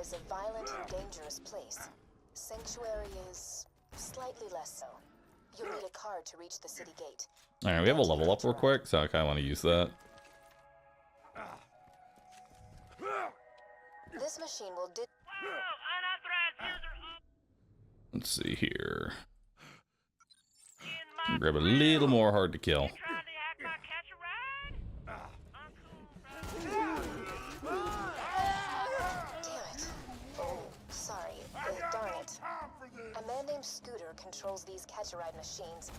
is a violent and dangerous place. Sanctuary is slightly less so. You'll need a card to reach the city gate. Alright, we have a level up real quick, so I kind of want to use that. This machine will Let's see here. Grab a little more hard to kill. A man named Scooter controls these catch-a-ride machines.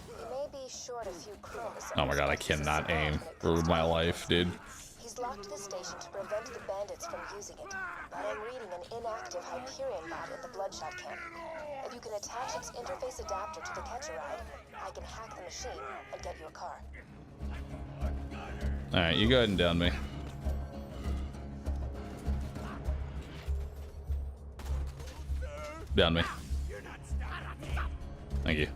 He may be short a few chromosomes. Oh my god, I cannot aim for my life, dude. He's locked the station to prevent the bandits from using it. But I'm reading an inactive Hyperion bot in the Bloodshot camp. If you can attach its interface adapter to the catch-a-ride, I can hack the machine and get you a car. Alright, you go ahead and down me. Down me. Thank you.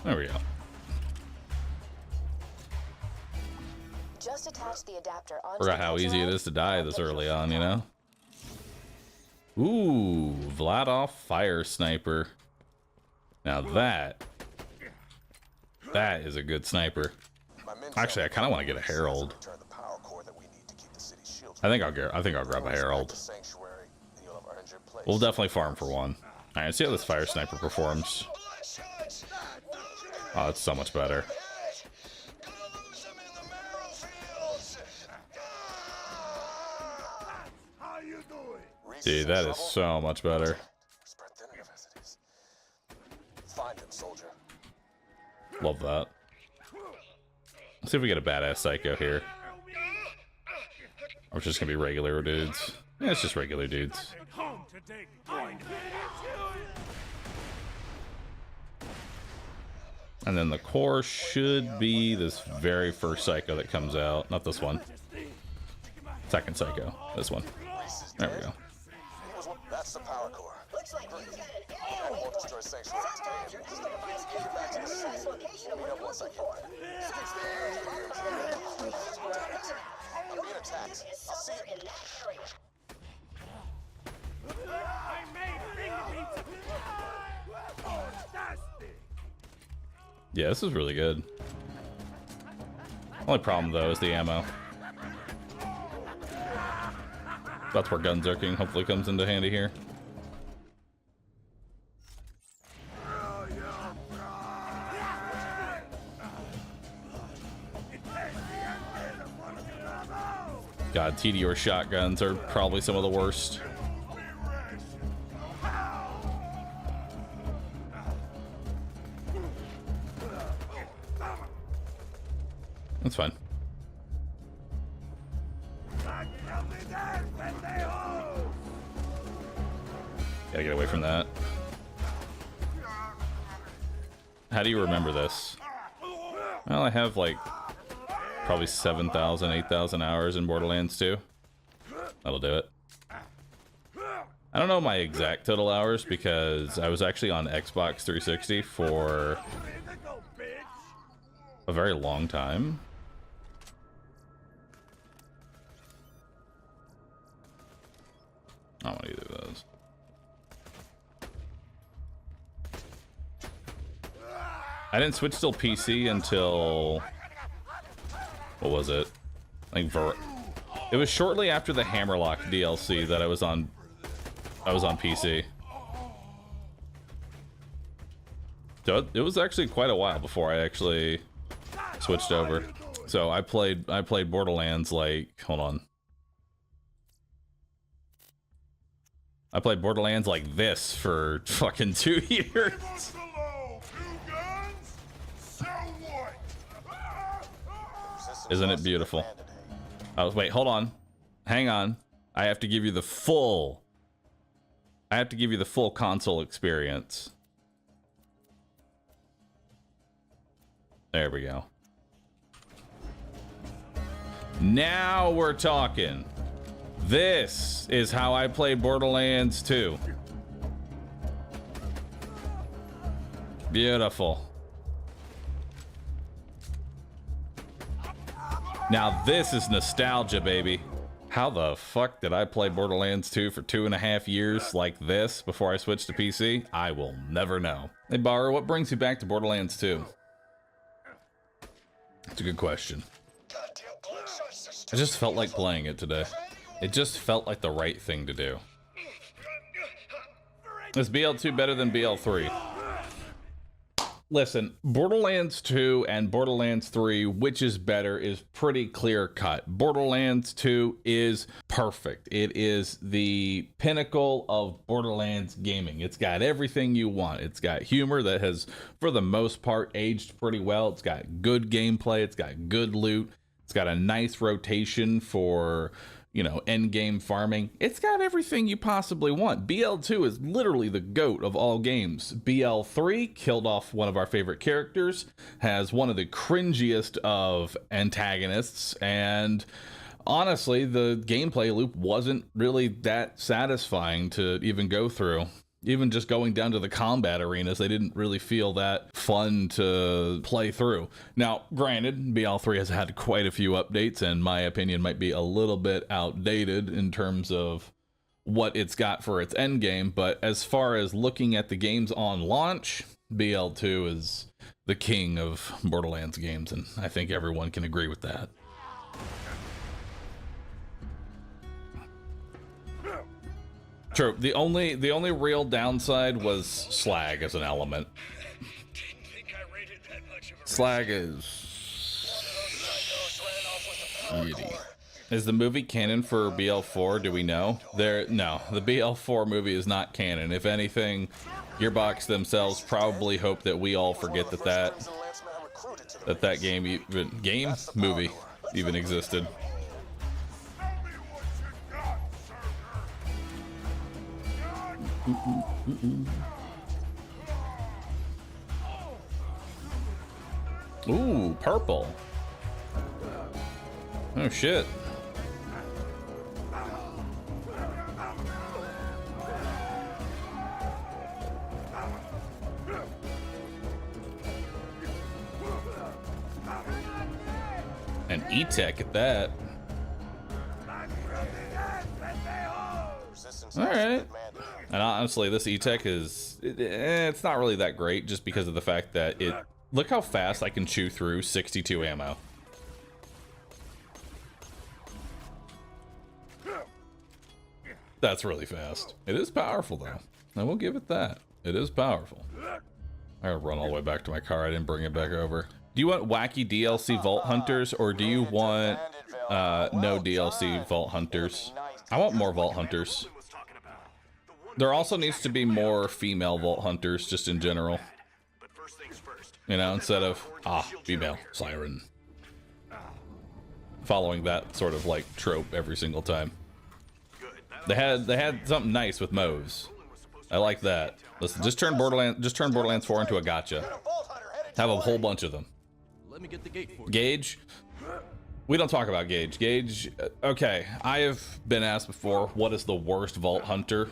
There we go. Just attach the adapter onto Forgot how easy it is to die this early on, you know? Ooh, Vladoff Fire Sniper. Now that is a good sniper. Actually, I kind of want to get a Herald. I think I'll grab a Herald. We'll definitely farm for one. All right, let's see how this Fire Sniper performs. Oh, it's so much better. Dude, that is so much better. Love that. Let's see if we get a badass psycho here. Or it's just gonna be regular dudes. Yeah, it's just regular dudes. And then the core should be this very first psycho that comes out. Not this one. Second psycho. This one. There we go. That's the power core. We'll destroy Sanctuary today. Get back to the site. Meet up once I get there. I'm being attacked. I'll see you. Yeah, this is really good. Only problem though is the ammo. That's where gun zerking hopefully comes into handy here. God, TDR shotguns are probably some of the worst. That's fine. Gotta get away from that. How do you remember this? Well, I have like probably 7,000, 8,000 hours in Borderlands 2. That'll do it. I don't know my exact total hours because I was actually on Xbox 360 for a very long time. I don't want either of those. I didn't switch till PC until... What was it? Like it was shortly after the Hammerlock DLC that I was on PC. So it was actually quite a while before I actually switched over. So I played Borderlands like, hold on. I played Borderlands like this for fucking 2 years. Isn't it beautiful? Oh, wait, hold on. Hang on. I have to give you the full console experience. There we go. Now we're talking. This is how I played Borderlands 2. Beautiful. Now this is nostalgia, baby. How the fuck did I play Borderlands 2 for 2.5 years like this before I switched to PC? I will never know. Hey, Bahroo, what brings you back to Borderlands 2? That's a good question. I just felt like playing it today. It just felt like the right thing to do. Is BL2 better than BL3? Listen, Borderlands 2 and Borderlands 3, which is better, is pretty clear cut. Borderlands 2 is perfect. It is the pinnacle of Borderlands gaming. It's got everything you want. It's got humor that has, for the most part, aged pretty well. It's got good gameplay. It's got good loot. It's got a nice rotation for, you know, end game farming. It's got everything you possibly want. BL2 is literally the GOAT of all games. BL3 killed off one of our favorite characters, has one of the cringiest of antagonists, and honestly, the gameplay loop wasn't really that satisfying to even go through. Even just going down to the combat arenas, they didn't really feel that fun to play through. Now, granted, BL3 has had quite a few updates, and my opinion might be a little bit outdated in terms of what it's got for its endgame, but as far as looking at the games on launch, BL2 is the king of Borderlands games, and I think everyone can agree with that. True. The only real downside was slag as an element. Slag is shitty. Is the movie canon for BL4? Do we know? No, the BL4 movie is not canon. If anything, Gearbox themselves probably hope that we all forget that movie even existed. Ooh, purple. Oh shit. An E-Tech at that. All right. And honestly, this E-Tech is, it's not really that great just because of the fact that look how fast I can chew through 62 ammo. That's really fast. It is powerful though. I will give it that. It is powerful. I gotta run all the way back to my car. I didn't bring it back over. Do you want wacky DLC Vault Hunters, or do you want no DLC Vault Hunters? I want more Vault Hunters. There also needs to be more female Vault Hunters, just in general. You know, instead of, female siren. Following that sort of like trope every single time. They had something nice with Moves. I like that. Listen, just turn Borderlands 4 into a gacha. Have a whole bunch of them. Let me get the gate for you. Gage? We don't talk about Gage. Gage, okay, I have been asked before, what is the worst Vault Hunter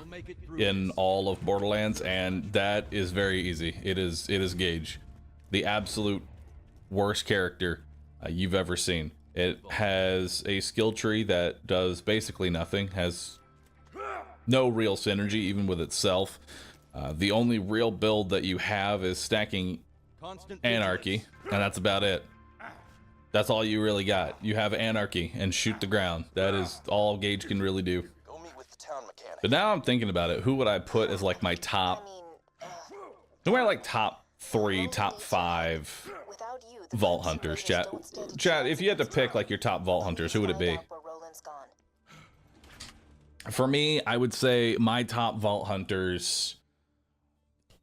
in all of Borderlands, and that is very easy. It is Gage. The absolute worst character you've ever seen. It has a skill tree that does basically nothing, has no real synergy even with itself. The only real build that you have is stacking Anarchy, and that's about it. That's all you really got. You have Anarchy and shoot the ground. That is all Gage can really do. But now I'm thinking about it, who would I put as like my top, who are like top 3, top 5 Vault Hunters, chat? Chat, if you had to pick like your top Vault Hunters, who would it be? For me, I would say my top Vault Hunters,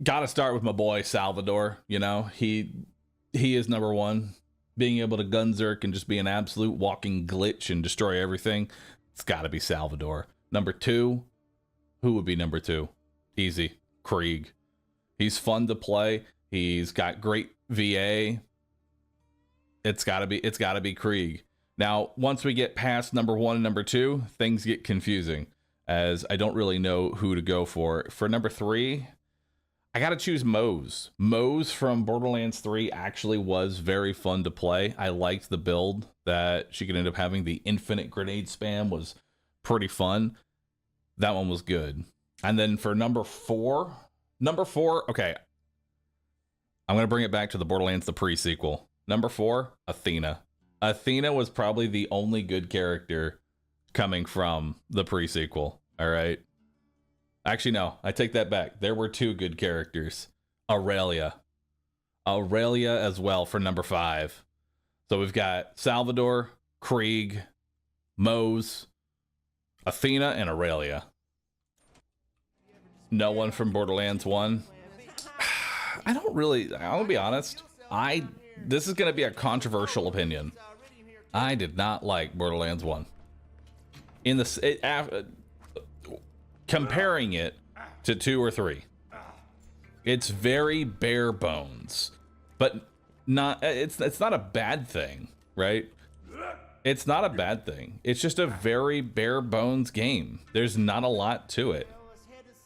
gotta start with my boy Salvador. You know, he is number one. Being able to gunzerk and just be an absolute walking glitch and destroy everything, it's gotta be Salvador. Number 2, who would be number 2? Easy, Krieg. He's fun to play. He's got great VA. It's gotta be Krieg. Now, once we get past number 1 and number 2, things get confusing, as I don't really know who to go for. For number 3, I gotta choose Moe's. Moe's from Borderlands 3 actually was very fun to play. I liked the build that she could end up having. The infinite grenade spam was pretty fun. That one was good. And then for number four, okay. I'm gonna bring it back to the Borderlands, the pre-sequel. Number 4, Athena. Athena was probably the only good character coming from the pre-sequel, all right? Actually, no, I take that back. There were 2 good characters. Aurelia as well for number 5. So we've got Salvador, Krieg, Moe's, Athena, and Aurelia. No one from Borderlands 1. I'm gonna be honest. This is gonna be a controversial opinion. I did not like Borderlands 1. Comparing it to 2 or 3, it's very bare bones, but not. It's not a bad thing, right? It's not a bad thing. It's just a very bare bones game. There's not a lot to it.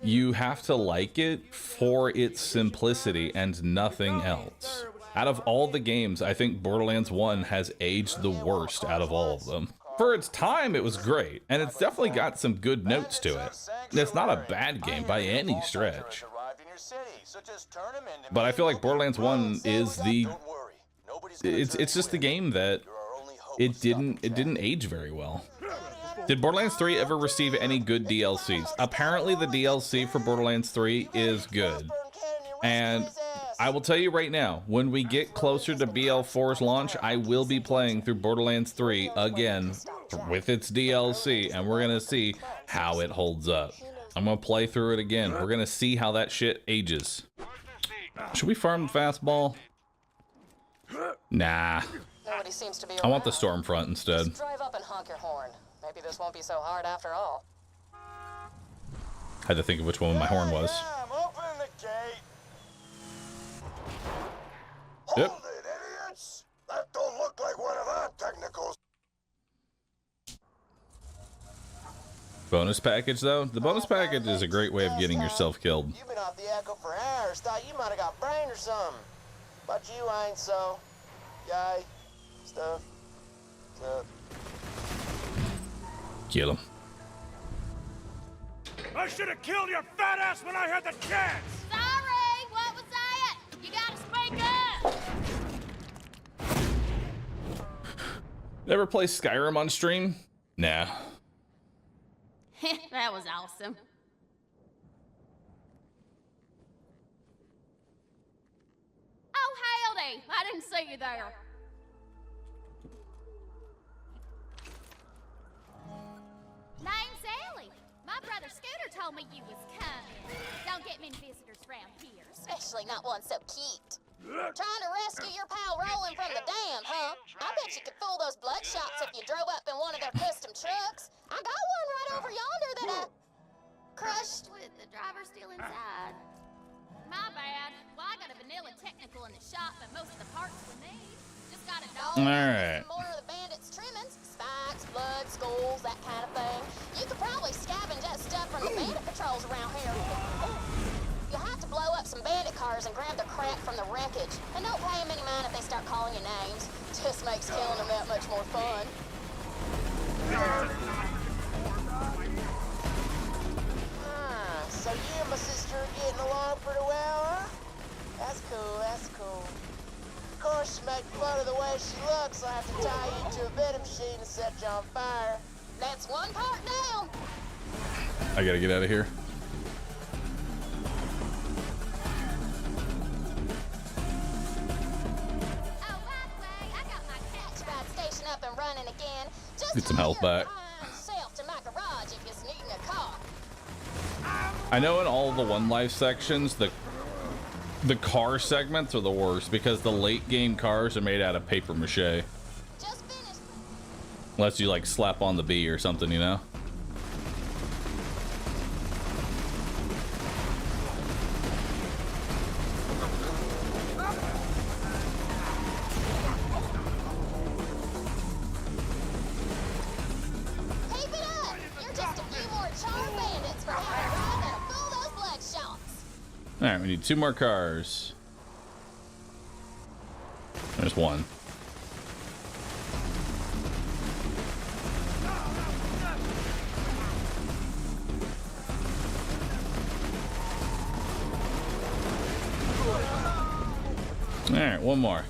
You have to like it for its simplicity and nothing else. Out of all the games, I think Borderlands 1 has aged the worst out of all of them. For its time, it was great, and it's definitely got some good notes to it. It's not a bad game by any stretch. But I feel like Borderlands 1 is it's just the game that it didn't age very well. Did Borderlands 3 ever receive any good DLCs? Apparently the DLC for Borderlands 3 is good. And I will tell you right now, when we get closer to BL4's launch, I will be playing through Borderlands 3 again with its DLC, and we're gonna see how it holds up. I'm gonna play through it again. We're gonna see how that shit ages. Should we farm the fastball? Nah. Nobody seems to be I want the around. Stormfront instead. Just drive up and honk your horn. Maybe this won't be so hard after all. Had to think of which one my horn was. Open the gate. Yep. Hold it, idiots! That don't look like one of our technicals. Bonus package though? The bonus package is a great way of getting yourself killed. You've been off the echo for hours. Thought you might have got brain or something. But you ain't so. Guy. Stuff. Kill him. I should have killed your fat ass when I had the chance! Sorry, what was that? You gotta speak up! Never play Skyrim on stream? Nah. That was awesome. Oh, howdy! I didn't see you there. Name's Ellie. My brother Scooter told me you was coming. Don't get many visitors around here. Especially not one so cute. Trying to rescue your pal rolling from the dam, huh? I bet you could fool those bloodshots if you drove up in one of their custom trucks. I got one right over yonder that I crushed. With the driver still inside. My bad. Well, I got a vanilla technical in the shop, but most of the parts were made. Just got a dog. All right. Some more of the bandits' trimmings, spikes, blood, skulls, that kind of thing. You could probably scavenge that stuff from the bandit patrols around here. You'll have to blow up some bandit cars and grab the crap from the wreckage. And don't pay them any mind if they start calling you names. Just makes killing them that much more fun. So you and my sister are getting along pretty well, huh? That's cool, that's cool. Of course, to make fun of the way she looks, I'll have to tie you to a vending machine and set you on fire. That's one part down. I gotta get out of here. Oh, by the way, I got my catch Ride station up and running again. Just Get some health back. Self to my garage if you're needing a car. I know in all the One Life sections, the car segments are the worst because the late game cars are made out of paper mache. Just finished. Unless you like slap on the B or something, you know? Keep it up! You're just a few more charm bandits for having run that'll fool those bloodshots. Alright, we need 2 more cars. There's one. Alright, one more.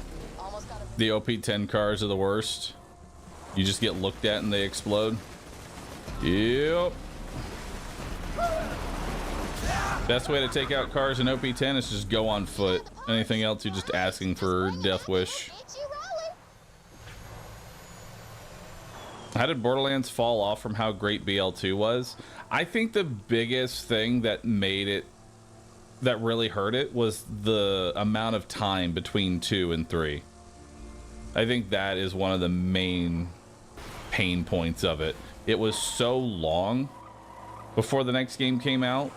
The OP-10 cars are the worst. You just get looked at and they explode. Yep. Best way to take out cars in OP-10 is just go on foot. Anything else, you're just asking for death wish. How did Borderlands fall off from how great BL2 was? I think the biggest thing that made it, that really hurt it, was the amount of time between 2 and 3. I think that is one of the main pain points of it. It was so long before the next game came out.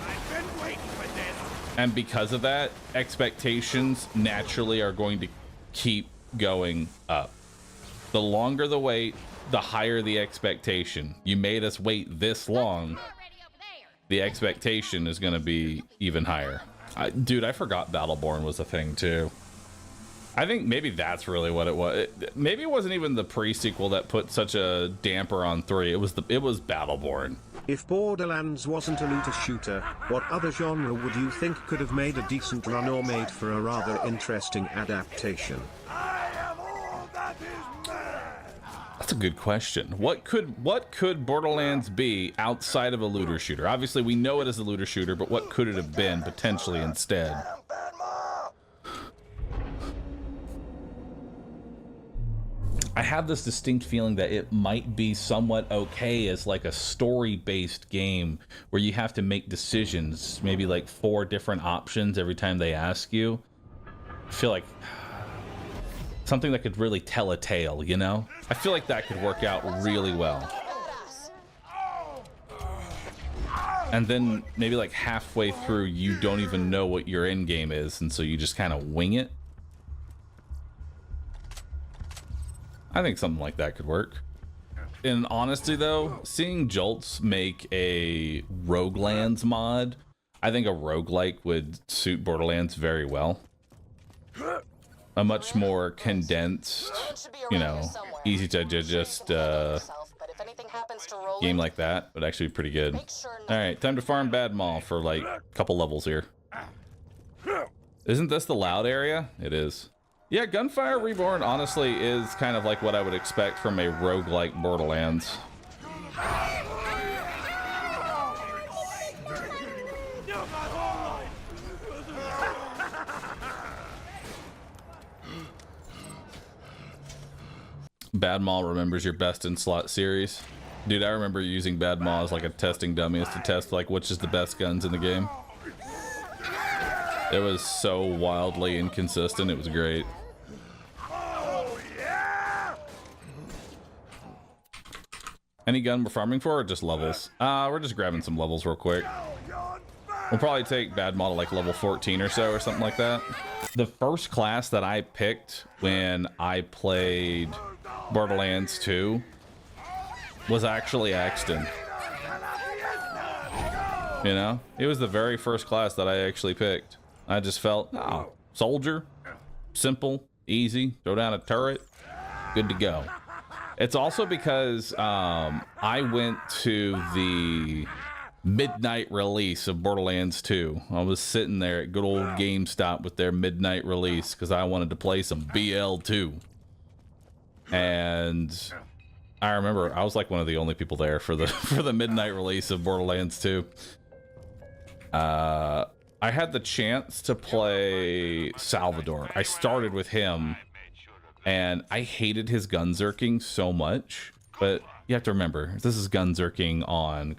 I've been waiting for this. And because of that, expectations naturally are going to keep going up. The longer the wait, the higher the expectation. You made us wait this long. The expectation is going to be even higher. Dude, I forgot Battleborn was a thing too. I think maybe that's really what it was. Maybe it wasn't even the pre-sequel that put such a damper on 3. It was Battleborn. If Borderlands wasn't a looter shooter, what other genre would you think could have made a decent run or made for a rather interesting adaptation? I am all that is man. That's a good question. What could Borderlands be outside of a looter shooter? Obviously, we know it as a looter shooter, but what could it have been potentially instead? I have this distinct feeling that it might be somewhat okay as like a story-based game where you have to make decisions, maybe like 4 different options every time they ask you. I feel like something that could really tell a tale, you know? I feel like that could work out really well. And then maybe like halfway through, you don't even know what your end game is, and so you just kind of wing it. I think something like that could work. In honesty though, seeing Jolts make a Roguelands mod, I think a roguelike would suit Borderlands very well. A much more condensed, you know, easy to digest game like that would actually be pretty good. Alright, time to farm Badmall for like a couple levels here. Isn't this the loud area? It is. Yeah, Gunfire Reborn honestly is kind of like what I would expect from a roguelike Borderlands. Badmall remembers your best in slot series. Dude, I remember using Badmall as like a testing dummy to test like which is the best guns in the game. It was so wildly inconsistent, it was great. Any gun we're farming for, or just levels? We're just grabbing some levels real quick. We'll probably take Badmall to like level 14 or so, or something like that. The first class that I picked when I played Borderlands 2 was actually Axton. You know? It was the very first class that I actually picked. I just felt, oh, soldier, simple, easy, throw down a turret, good to go. It's also because I went to the midnight release of Borderlands 2. I was sitting there at good old GameStop with their midnight release because I wanted to play some BL2. And I remember I was like one of the only people there for the midnight release of Borderlands 2. I had the chance to play Salvador. I started with him. And I hated his gunzerking so much, but you have to remember, this is gunzerking on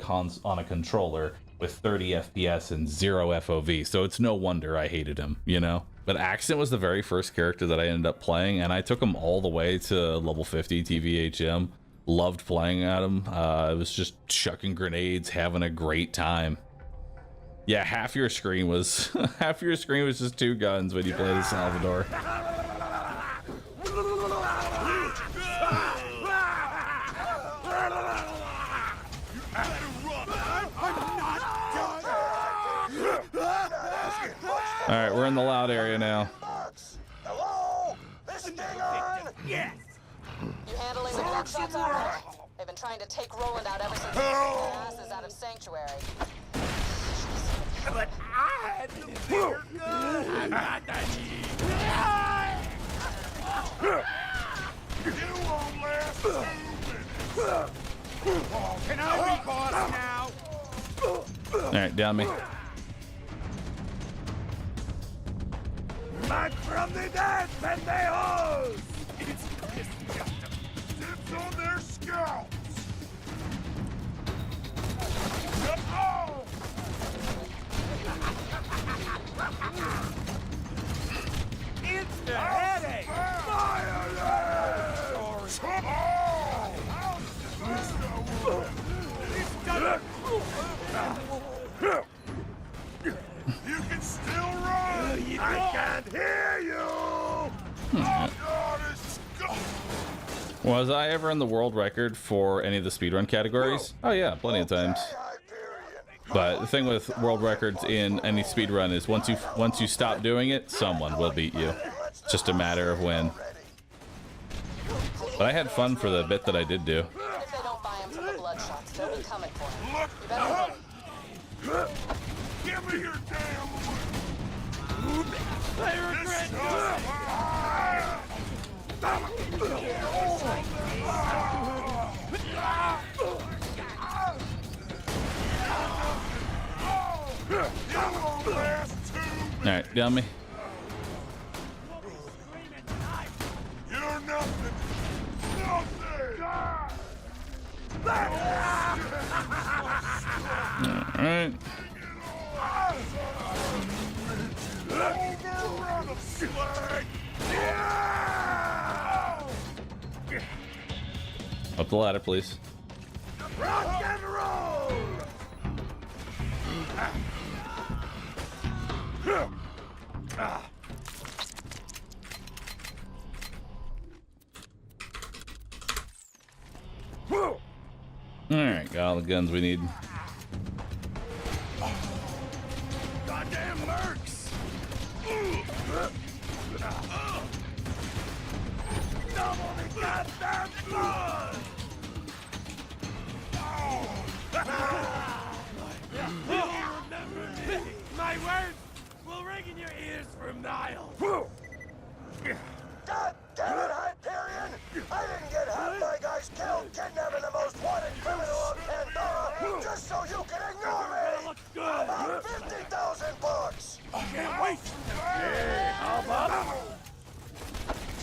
a controller with 30 FPS and 0 FOV, so it's no wonder I hated him, you know? But Accent was the very first character that I ended up playing, and I took him all the way to level 50 TVHM. Loved playing at him. It was just chucking grenades, having a great time. Yeah, half your screen was just 2 guns when you played as Salvador. Alright, we're in the loud area now. Hello? This thing on? Yes! You handling the bloodshot all right? They've been trying to take Roland out ever since he kicked their asses out of Sanctuary. But I had the bigger gun! I'm not that You won't last 2 minutes! Oh, can I be boss now? Alright, down me. Back from the dead, pendejos! It's tips on their scalps! Oh! It's the headache! You can still run! I can't hear you! Oh, God, it's... Was I ever in the world record for any of the speedrun categories? Oh yeah, plenty of times. But the thing with world records in any speedrun is once you stop doing it, someone will beat you. It's just a matter of when. But I had fun for the bit that I did do. If they don't buy him from the bloodshots, they'll be coming for him. You better run. Give me your damn... I regret Alright, down me. You're nothing. Alright. Overrun a slag. Up the ladder, please. Rock and roll. Alright, got all the guns we need. Goddamn mercs. Double the goddamn fun. My words will ring in your ears from Nile. God damn it, Hyperion! I didn't get half my guys killed kidnapping the most wanted criminal on Pandora just so you can ignore me! Looks good. About 50,000 bucks! Can't wait. Hey, how about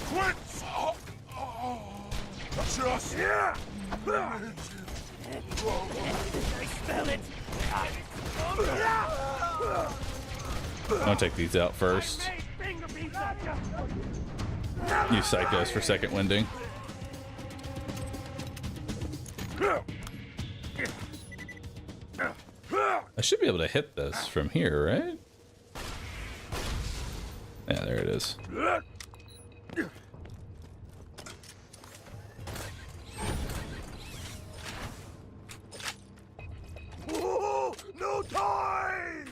quit? Just yeah. I smell it. I'll take these out first. Use psychos for second winding. I should be able to hit this from here, right? Yeah, there it is. No time!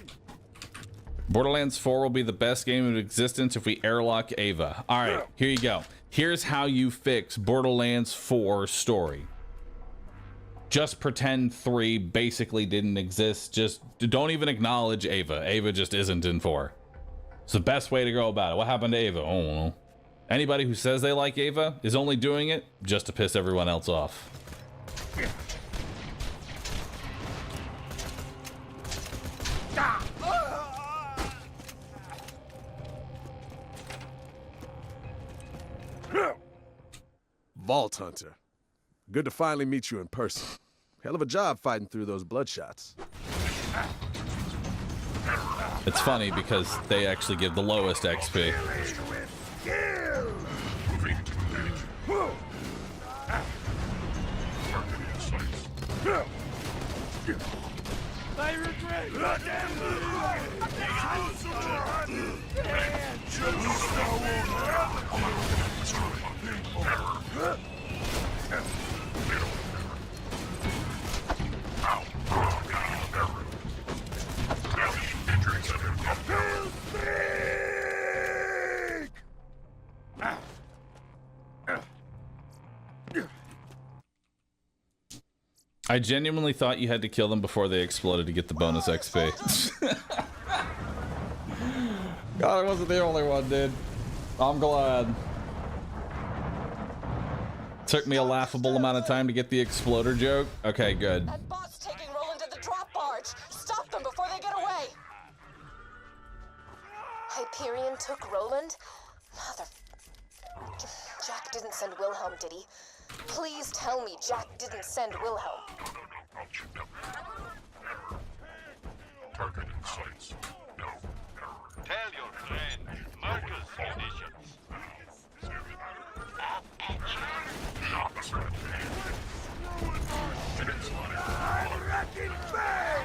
Borderlands 4 will be the best game in existence if we airlock Ava. All right, here you go. Here's how you fix Borderlands 4 story. Just pretend 3 basically didn't exist. Just don't even acknowledge Ava. Ava just isn't in 4. It's the best way to go about it. What happened to Ava? I don't know. Anybody who says they like Ava is only doing it just to piss everyone else off. Vault Hunter. Good to finally meet you in person. Hell of a job fighting through those bloodshots. It's funny because they actually give the lowest XP. I regret goddamn Kill I genuinely thought you had to kill them before they exploded to get the bonus XP. God, I wasn't the only one, dude. I'm glad. Took me a laughable amount of time to get the exploder joke. Okay, good. That bot's taking Roland to the drop barge. Stop them before they get away. Hyperion took Roland? Mother... Jack didn't send Wilhelm, did he? Please tell me Jack didn't send Wilhelm. Target in sights. No error. Tell your friend, Marcus conditions. I'm wrecking Bay!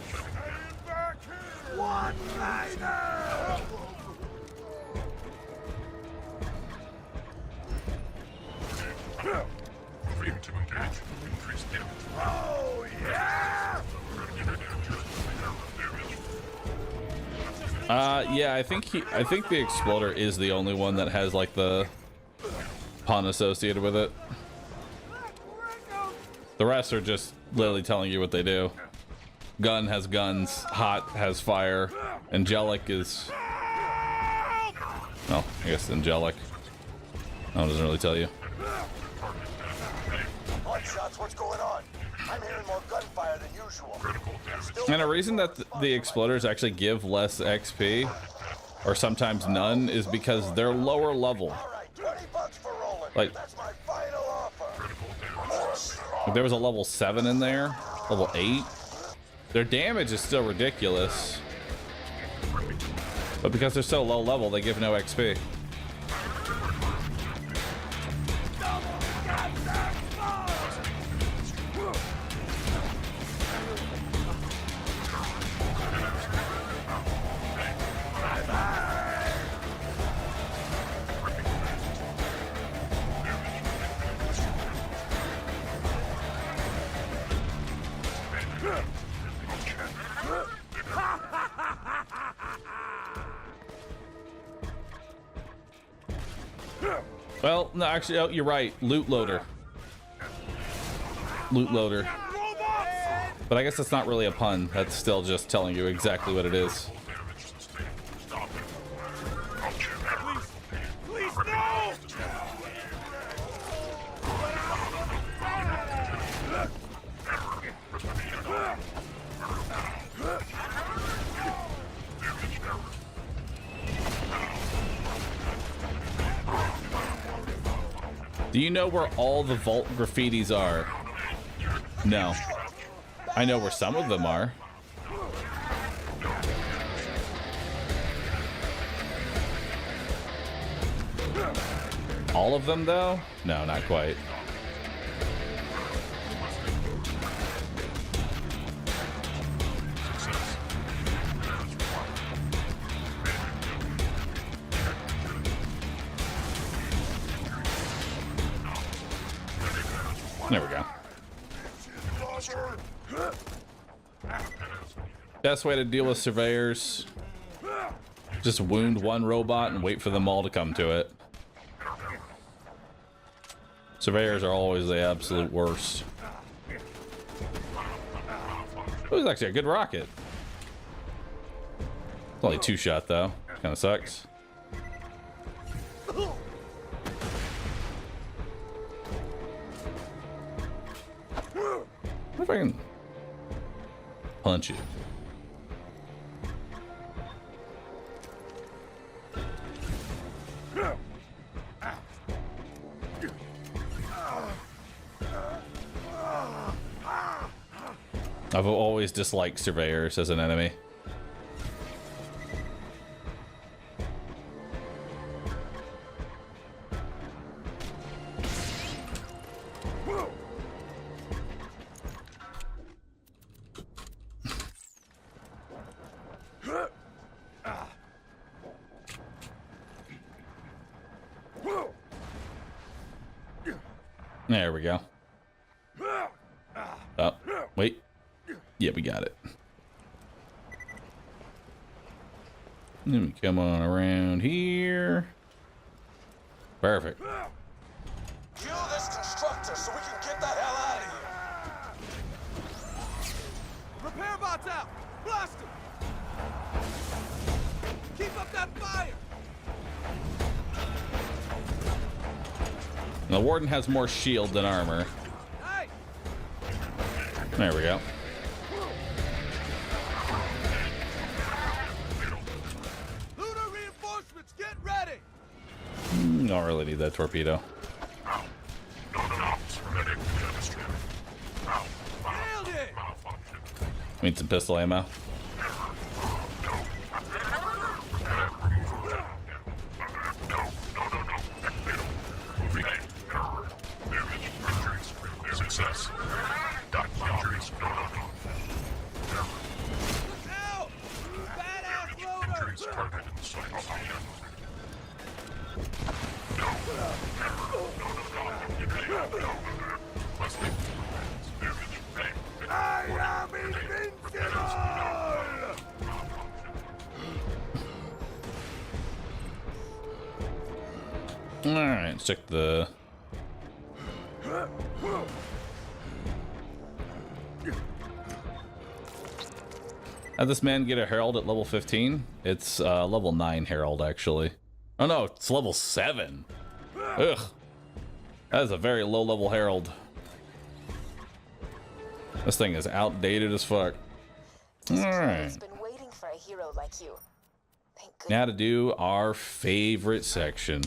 Stand back here! One-liner! Moving to engage. Increase damage. Oh, yeah! Yeah, I think the exploder is the only one that has like the pun associated with it. The rest are just literally telling you what they do. Gun has guns, hot has fire, angelic is... Oh, I guess angelic. That doesn't really tell you. Bloodshot's, what's going on? I'm hearing more gunfire than usual. And a reason that the exploders actually give less XP, or sometimes none, is because they're lower level. All right, $20 for Roland. Like, That's my final offer. if there was a level 7 in there, level 8, their damage is still ridiculous. But because they're so low level, they give no XP. Well, no, actually, oh, you're right. Loot loader. Loot loader. But I guess that's not really a pun. That's still just telling you exactly what it is. Please, no! Do you know where all the vault graffitis are? No. I know where some of them are. All of them, though? No, not quite. There we go. Best way to deal with surveyors, just wound one robot and wait for them all to come to it. Surveyors are always the absolute worst. It was actually a good rocket. It's only 2-shot though. Kind of sucks. What if I can punch you? I've always disliked surveyors as an enemy. There we go. Oh, wait. Yeah, we got it. Let me come on around here. Perfect. Kill this constructor so we can get the hell out of here. Repair bots out! Blast them! Keep up that fire! The Warden has more shield than armor. Hey! There we go. Lunar reinforcements, get ready! Don't really need that torpedo. Nailed it! Need some pistol ammo. Success. Look out! Badass loader! Target in sight. I am invincible! Alright, let's check the... How'd this man get a Herald at level 15? It's level 9 Herald, actually. Oh no, it's level 7. Ugh. That is a very low level Herald. This thing is outdated as fuck. Alright. It's been waiting for a hero like you. Thank goodness. Now to do our favorite section.